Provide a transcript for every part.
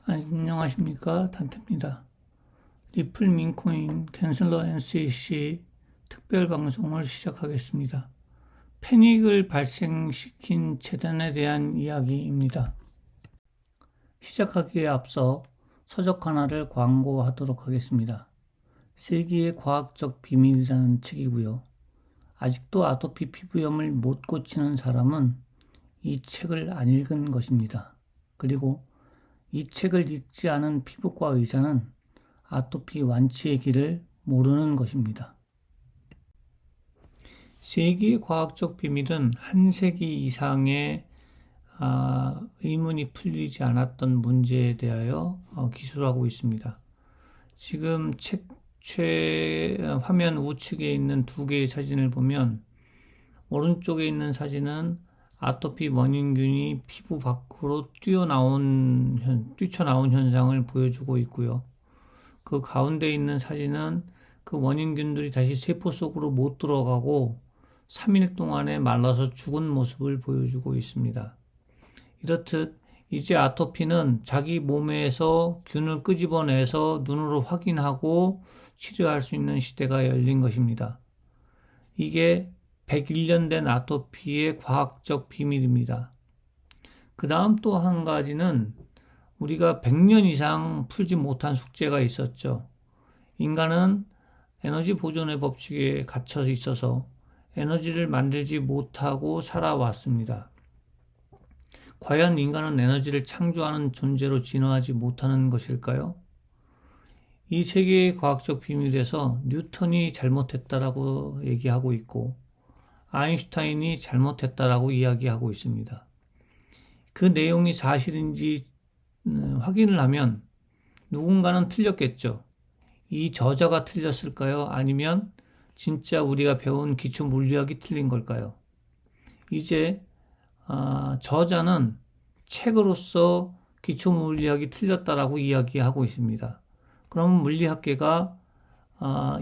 안녕하십니까, 단태입니다. 리플 민코인 캔슬러 NCC 특별 방송을 시작하겠습니다. 패닉을 발생시킨 재단에 대한 이야기입니다. 시작하기에 앞서 서적 하나를 광고하도록 하겠습니다. 세기의 과학적 비밀이라는 책이고요. 아직도 아토피 피부염을 못 고치는 사람은 이 책을 안 읽은 것입니다. 그리고 이 책을 읽지 않은 피부과 의사는 아토피 완치의 길을 모르는 것입니다. 세기의 과학적 비밀은 한 세기 이상의 의문이 풀리지 않았던 문제에 대하여 기술하고 있습니다. 지금 책 화면 우측에 있는 두 개의 사진을 보면 오른쪽에 있는 사진은 아토피 원인균이 피부 밖으로 뛰쳐나온 현상을 보여주고 있고요. 그 가운데 있는 사진은 그 원인균들이 다시 세포 속으로 못 들어가고 3일 동안에 말라서 죽은 모습을 보여주고 있습니다. 이렇듯 이제 아토피는 자기 몸에서 균을 끄집어내서 눈으로 확인하고 치료할 수 있는 시대가 열린 것입니다. 이게 101년 된 아토피의 과학적 비밀입니다. 그 다음 또 한 가지는 우리가 100년 이상 풀지 못한 숙제가 있었죠. 인간은 에너지 보존의 법칙에 갇혀 있어서 에너지를 만들지 못하고 살아왔습니다. 과연 인간은 에너지를 창조하는 존재로 진화하지 못하는 것일까요? 이 세계의 과학적 비밀에서 뉴턴이 잘못했다라고 얘기하고 있고 아인슈타인이 잘못했다라고 이야기하고 있습니다. 그 내용이 사실인지 확인을 하면 누군가는 틀렸겠죠. 이 저자가 틀렸을까요? 아니면 진짜 우리가 배운 기초 물리학이 틀린 걸까요? 이제 저자는 책으로서 기초 물리학이 틀렸다라고 이야기하고 있습니다. 그럼 물리학계가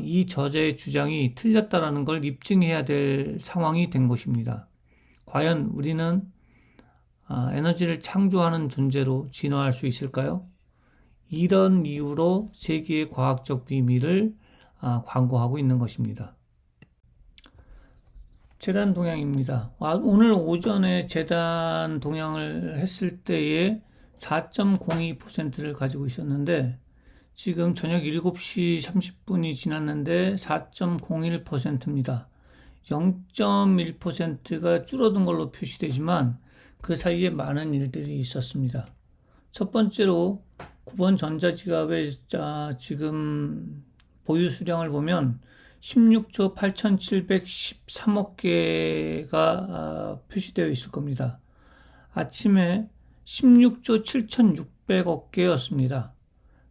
이 저자의 주장이 틀렸다라는 걸 입증해야 될 상황이 된 것입니다. 과연 우리는 에너지를 창조하는 존재로 진화할 수 있을까요? 이런 이유로 세계의 과학적 비밀을 광고하고 있는 것입니다. 재단 동향입니다. 오늘 오전에 재단 동향을 했을 때에 4.02%를 가지고 있었는데 지금 저녁 7시 30분이 지났는데 4.01%입니다. 0.1%가 줄어든 걸로 표시되지만 그 사이에 많은 일들이 있었습니다. 첫 번째로 9번 전자지갑의 지금 보유 수량을 보면 16조 8,713억 개가 표시되어 있을 겁니다. 아침에 16조 7,600억 개였습니다.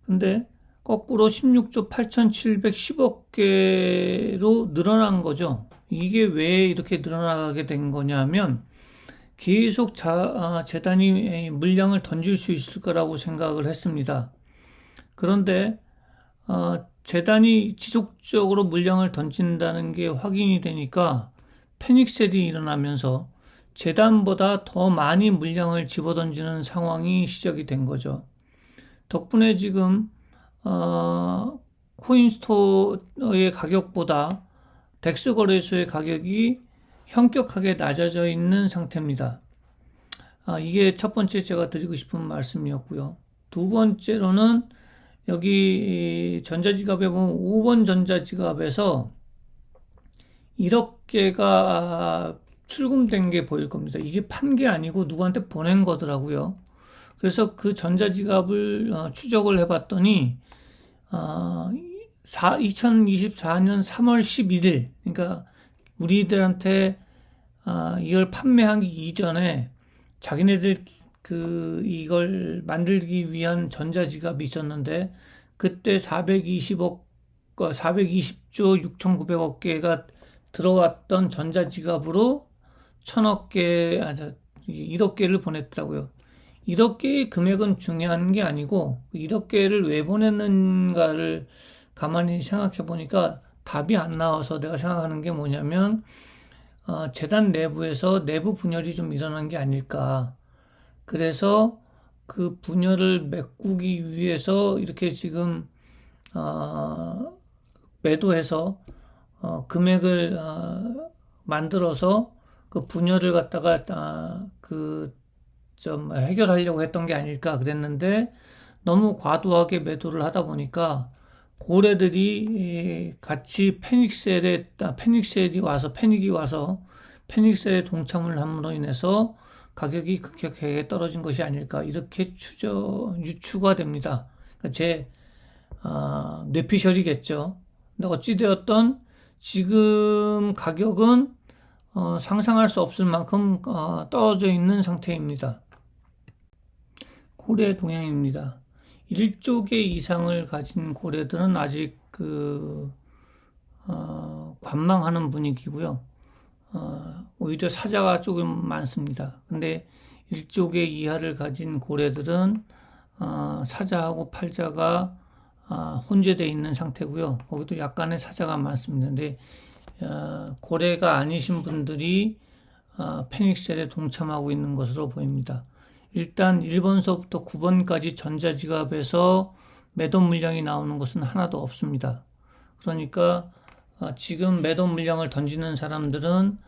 근데 거꾸로 16조 8,710억 개로 늘어난 거죠. 이게 왜 이렇게 늘어나게 된 거냐면 계속 재단이 물량을 던질 수 있을 거라고 생각을 했습니다. 그런데 재단이 지속적으로 물량을 던진다는 게 확인이 되니까 패닉셀이 일어나면서 재단보다 더 많이 물량을 집어던지는 상황이 시작이 된 거죠. 덕분에 지금 코인스토어의 가격보다 덱스 거래소의 가격이 현격하게 낮아져 있는 상태입니다. 이게 첫 번째 제가 드리고 싶은 말씀이었고요. 두 번째로는 여기 전자지갑에 보면 5번 전자지갑에서 1억 개가 출금된 게 보일 겁니다. 이게 판 게 아니고 누구한테 보낸 거더라고요. 그래서 그 전자지갑을 추적을 해봤더니 2024년 3월 11일 그러니까 우리들한테 이걸 판매하기 이전에 자기네들 이걸 만들기 위한 전자지갑이 있었는데 그때 420조 6,900억 개가 들어왔던 전자지갑으로 1,000억 개, 1억 개를 보냈더라고요. 1억 개의 금액은 중요한 게 아니고 1억 개를 왜 보냈는가를 가만히 생각해 보니까 답이 안 나와서 내가 생각하는 게 뭐냐면 재단 내부에서 내부 분열이 좀 일어난 게 아닐까. 그래서 그 분열을 메꾸기 위해서 이렇게 지금 매도해서 금액을 만들어서 그 분열을 갖다가 그 좀 해결하려고 했던 게 아닐까 그랬는데 너무 과도하게 매도를 하다 보니까 고래들이 같이 패닉이 와서 패닉셀에 동참을 함으로 인해서 가격이 급격하게 떨어진 것이 아닐까 이렇게 유추가 됩니다. 그러니까 제 뇌피셜이겠죠. 근데 어찌되었던 지금 가격은 상상할 수 없을 만큼 떨어져 있는 상태입니다. 고래 동향입니다. 1조 개 이상을 가진 고래들은 아직 관망하는 분위기고요. 오히려 사자가 조금 많습니다. 근데 1조 개 이하를 가진 고래들은 사자하고 팔자가 혼재되어 있는 상태고요. 거기도 약간의 사자가 많습니다. 근데 고래가 아니신 분들이 패닉셀에 동참하고 있는 것으로 보입니다. 일단 1번서부터 9번까지 전자지갑에서 매도 물량이 나오는 것은 하나도 없습니다. 그러니까 지금 매도 물량을 던지는 사람들은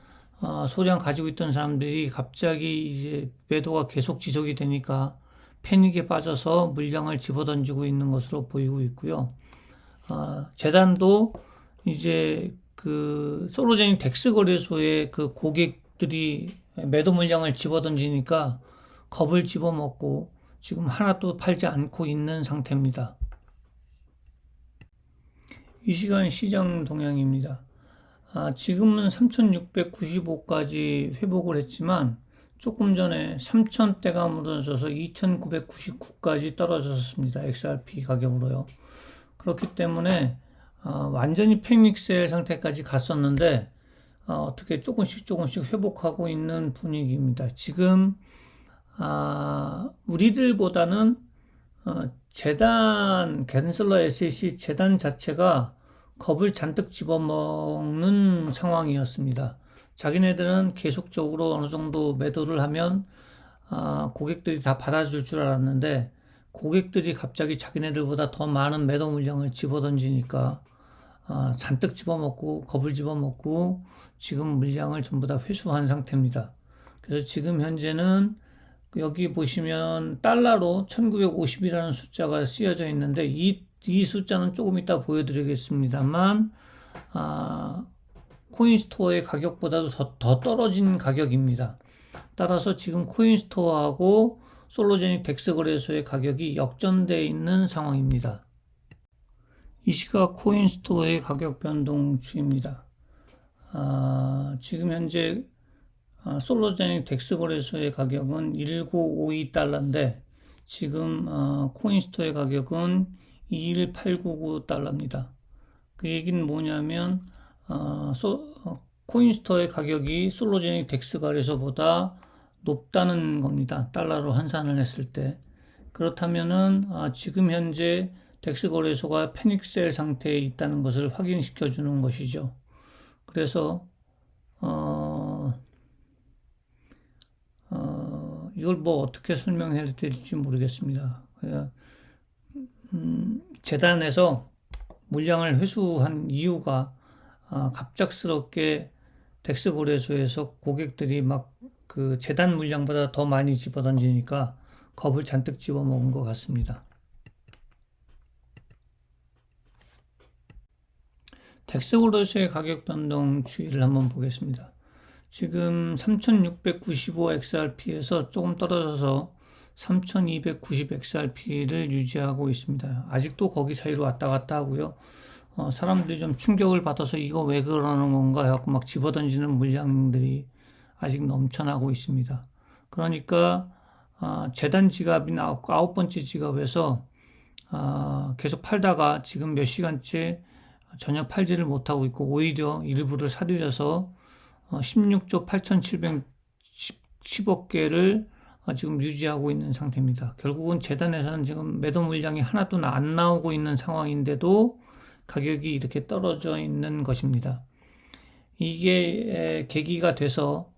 소량 가지고 있던 사람들이 갑자기 이제 매도가 계속 지속이 되니까 패닉에 빠져서 물량을 집어던지고 있는 것으로 보이고 있고요. 재단도 이제 그 솔로제닉 덱스 거래소의 그 고객들이 매도 물량을 집어던지니까 겁을 집어먹고 지금 하나도 팔지 않고 있는 상태입니다. 이 시간 시장 동향입니다. 지금은 3695까지 회복을 했지만 조금 전에 3000대가 무너져서 2999까지 떨어졌습니다. XRP 가격으로요. 그렇기 때문에 완전히 패닉셀 상태까지 갔었는데 어떻게 조금씩 회복하고 있는 분위기입니다. 지금 우리들보다는 겐슬러 SEC 재단 자체가 겁을 잔뜩 집어먹는 상황이었습니다. 자기네들은 계속적으로 어느 정도 매도를 하면 고객들이 다 받아줄 줄 알았는데 고객들이 갑자기 자기네들보다 더 많은 매도 물량을 집어던지니까 잔뜩 집어먹고 겁을 집어먹고 지금 물량을 전부 다 회수한 상태입니다. 그래서 지금 현재는 여기 보시면 달러로 1950이라는 숫자가 쓰여져 있는데 이 숫자는 조금 이따 보여드리겠습니다만 코인스토어의 가격보다도 더 떨어진 가격입니다. 따라서 지금 코인스토어하고 솔로제닉 덱스 거래소의 가격이 역전되어 있는 상황입니다. 이 시각 코인스토어의 가격 변동 추입니다. 지금 현재 솔로제닉 덱스 거래소의 가격은 1952달러인데 지금 코인스토어의 가격은 21899달러입니다. 그 얘기는 뭐냐면 코인스토어의 가격이 솔로제닉 덱스 거래소보다 높다는 겁니다. 달러로 환산을 했을 때. 그렇다면은 지금 현재 덱스 거래소가 패닉셀 상태에 있다는 것을 확인시켜 주는 것이죠. 그래서 이걸 뭐 어떻게 설명해야 될지 모르겠습니다. 재단에서 물량을 회수한 이유가 갑작스럽게 덱스 거래소에서 고객들이 막 그 재단 물량보다 더 많이 집어던지니까 겁을 잔뜩 집어먹은 것 같습니다. 덱스 거래소의 가격 변동 추이를 한번 보겠습니다. 지금 3695 XRP에서 조금 떨어져서 3290 XRP를 유지하고 있습니다. 아직도 거기 사이로 왔다 갔다 하고요. 사람들이 좀 충격을 받아서 이거 왜 그러는 건가 해갖고 막 집어던지는 물량들이 아직 넘쳐나고 있습니다. 그러니까 재단 지갑인 아홉 번째 지갑에서 계속 팔다가 지금 몇 시간째 전혀 팔지를 못하고 있고 오히려 일부를 사들여서 16조 8710억 개를 지금 유지하고 있는 상태입니다. 결국은 재단에서는 지금 매도 물량이 하나도 안 나오고 있는 상황인데도 가격이 이렇게 떨어져 있는 것입니다. 이게 계기가 돼서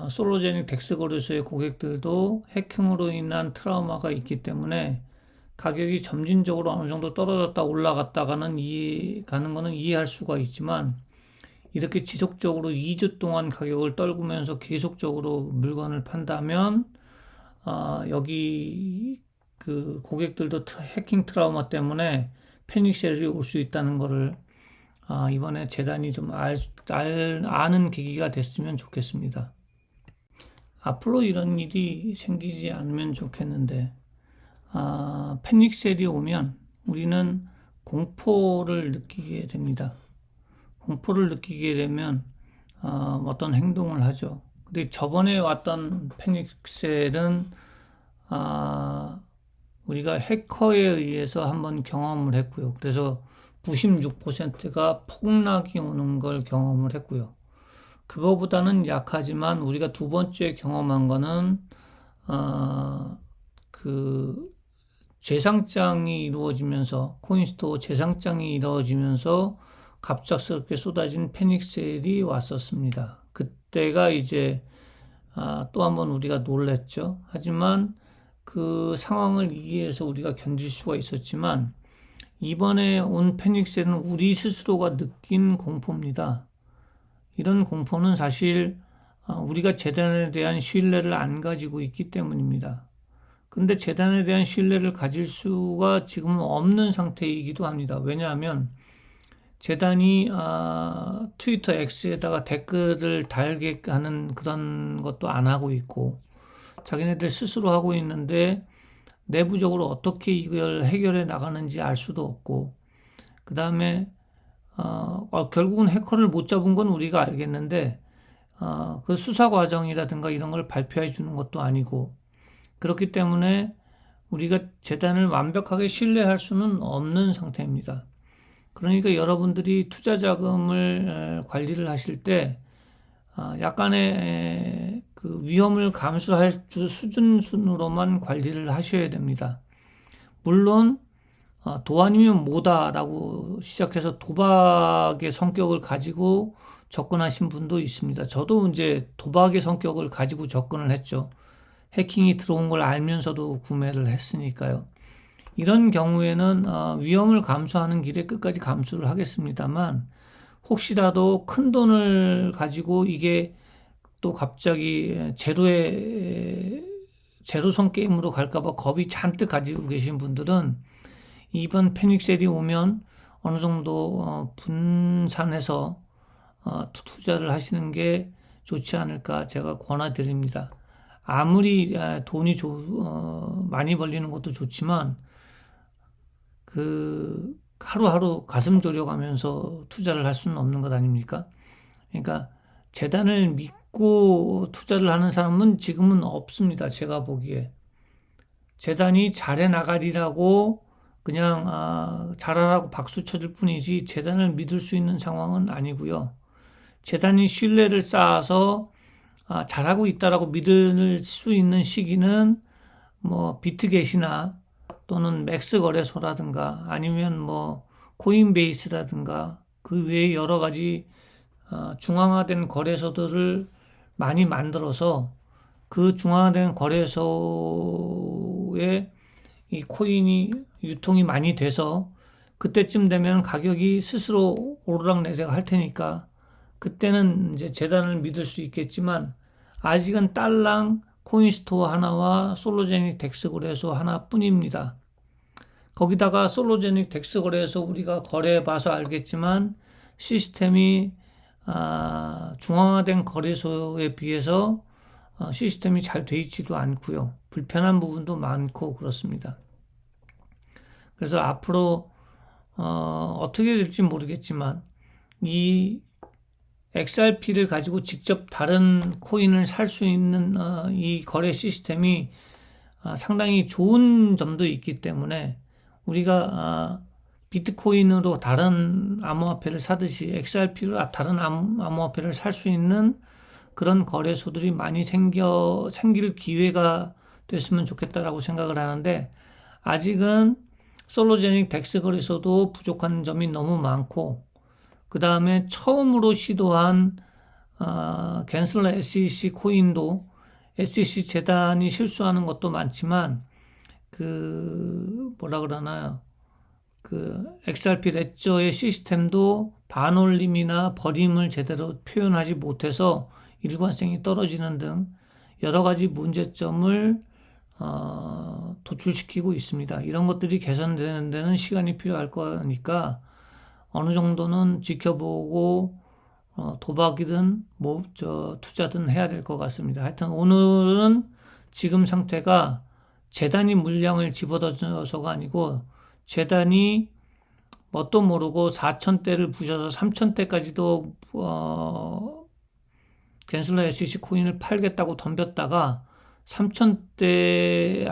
솔로제닉 덱스 거래소의 고객들도 해킹으로 인한 트라우마가 있기 때문에 가격이 점진적으로 어느 정도 떨어졌다 올라갔다 가는 거는 이해할 수가 있지만, 이렇게 지속적으로 2주 동안 가격을 떨구면서 계속적으로 물건을 판다면 여기 그 고객들도 해킹 트라우마 때문에 패닉셀이 올 수 있다는 거를 이번에 재단이 좀 아는 계기가 됐으면 좋겠습니다. 앞으로 이런 일이 생기지 않으면 좋겠는데, 패닉셀이 오면 우리는 공포를 느끼게 됩니다. 공포를 느끼게 되면 어떤 행동을 하죠. 근데 저번에 왔던 패닉셀은 우리가 해커에 의해서 한번 경험을 했고요. 그래서 96%가 폭락이 오는 걸 경험을 했고요. 그거보다는 약하지만 우리가 두 번째 경험한 거는 그 재상장이 이루어지면서, 코인스토어 재상장이 이루어지면서 갑작스럽게 쏟아진 패닉셀이 왔었습니다. 그때가 이제 또 한번 우리가 놀랬죠. 하지만 그 상황을 이해해서 우리가 견딜 수가 있었지만, 이번에 온 패닉셀은 우리 스스로가 느낀 공포입니다. 이런 공포는 사실 우리가 재단에 대한 신뢰를 안 가지고 있기 때문입니다. 근데 재단에 대한 신뢰를 가질 수가 지금은 없는 상태이기도 합니다. 왜냐하면 재단이 트위터 X에다가 댓글을 달게 하는 그런 것도 안 하고 있고, 자기네들 스스로 하고 있는데 내부적으로 어떻게 이걸 해결해 나가는지 알 수도 없고, 그 다음에 결국은 해커를 못 잡은 건 우리가 알겠는데 그 수사 과정이라든가 이런 걸 발표해 주는 것도 아니고, 그렇기 때문에 우리가 재단을 완벽하게 신뢰할 수는 없는 상태입니다. 그러니까 여러분들이 투자 자금을 관리를 하실 때 약간의 그 위험을 감수할 수준으로만 관리를 하셔야 됩니다. 물론 도안이면 뭐다라고 시작해서 도박의 성격을 가지고 접근하신 분도 있습니다. 저도 이제 도박의 성격을 가지고 접근을 했죠. 해킹이 들어온 걸 알면서도 구매를 했으니까요. 이런 경우에는 위험을 감수하는 길에 끝까지 감수를 하겠습니다만, 혹시라도 큰 돈을 가지고 이게 또 갑자기 제로섬 게임으로 갈까봐 겁이 잔뜩 가지고 계신 분들은 이번 패닉셀이 오면 어느 정도 분산해서 투자를 하시는 게 좋지 않을까 제가 권해드립니다. 아무리 돈이 많이 벌리는 것도 좋지만 그 하루하루 가슴 졸여가면서 투자를 할 수는 없는 것 아닙니까? 그러니까 재단을 믿고 투자를 하는 사람은 지금은 없습니다. 제가 보기에. 재단이 잘해 나가리라고 그냥 잘하라고 박수 쳐줄 뿐이지 재단을 믿을 수 있는 상황은 아니고요. 재단이 신뢰를 쌓아서 잘하고 있다라고 믿을 수 있는 시기는 뭐 비트겟이나 또는 맥스 거래소라든가 아니면 뭐 코인베이스라든가 그 외에 여러 가지 중앙화된 거래소들을 많이 만들어서 그 중앙화된 거래소에 이 코인이 유통이 많이 돼서 그때쯤 되면 가격이 스스로 오르락내리락 할 테니까 그때는 이제 재단을 믿을 수 있겠지만, 아직은 딸랑 코인스토어 하나와 솔로제닉 덱스 거래소 하나뿐입니다. 거기다가 솔로제닉 덱스 거래소 우리가 거래해봐서 알겠지만 시스템이 중앙화된 거래소에 비해서 시스템이 잘 돼 있지도 않고요. 불편한 부분도 많고 그렇습니다. 그래서 앞으로 어떻게 될지 모르겠지만 이 XRP를 가지고 직접 다른 코인을 살 수 있는 이 거래 시스템이 상당히 좋은 점도 있기 때문에 우리가 비트코인으로 다른 암호화폐를 사듯이 XRP로 다른 암호화폐를 살 수 있는 그런 거래소들이 많이 생길 기회가 됐으면 좋겠다라고 생각을 하는데, 아직은 솔로제닉 덱스 거래소도 부족한 점이 너무 많고, 그 다음에 처음으로 시도한 갠슬러 SEC 코인도 SEC 재단이 실수하는 것도 많지만 뭐라 그러나요? XRP 레저의 시스템도 반올림이나 버림을 제대로 표현하지 못해서 일관성이 떨어지는 등 여러 가지 문제점을 도출시키고 있습니다. 이런 것들이 개선되는 데는 시간이 필요할 거니까 어느 정도는 지켜보고 도박이든 투자든 해야 될 것 같습니다. 하여튼 오늘은 지금 상태가 재단이 물량을 집어넣어서가 아니고 재단이 뭣도 모르고 4,000대를 부셔서 3,000대까지도 갠슬러 SEC 코인을 팔겠다고 덤볐다가 3,000대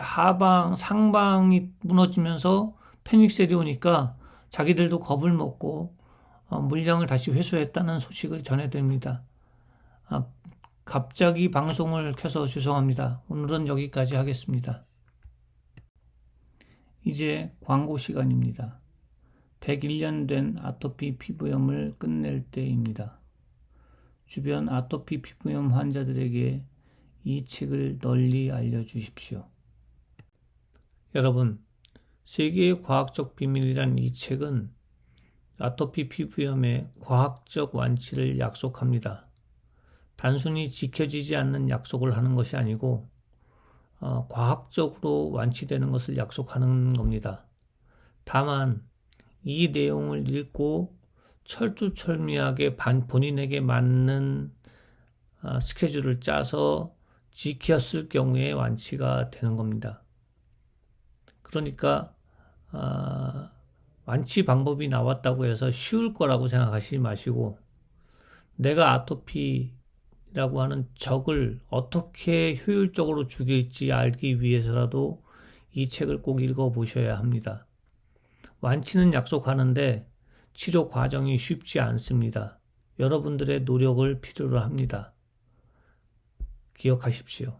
상방이 무너지면서 패닉셀이 오니까 자기들도 겁을 먹고 물량을 다시 회수했다는 소식을 전해드립니다. 갑자기 방송을 켜서 죄송합니다. 오늘은 여기까지 하겠습니다. 이제 광고 시간입니다. 101년 된 아토피 피부염을 끝낼 때입니다. 주변 아토피 피부염 환자들에게 이 책을 널리 알려주십시오. 여러분, 세계의 과학적 비밀이란 이 책은 아토피 피부염의 과학적 완치를 약속합니다. 단순히 지켜지지 않는 약속을 하는 것이 아니고 과학적으로 완치되는 것을 약속하는 겁니다. 다만 이 내용을 읽고 철두철미하게 본인에게 맞는 스케줄을 짜서 지켰을 경우에 완치가 되는 겁니다. 그러니까 완치 방법이 나왔다고 해서 쉬울 거라고 생각하시지 마시고 내가 아토피라고 하는 적을 어떻게 효율적으로 죽일지 알기 위해서라도 이 책을 꼭 읽어보셔야 합니다. 완치는 약속하는데 치료 과정이 쉽지 않습니다. 여러분들의 노력을 필요로 합니다. 기억하십시오.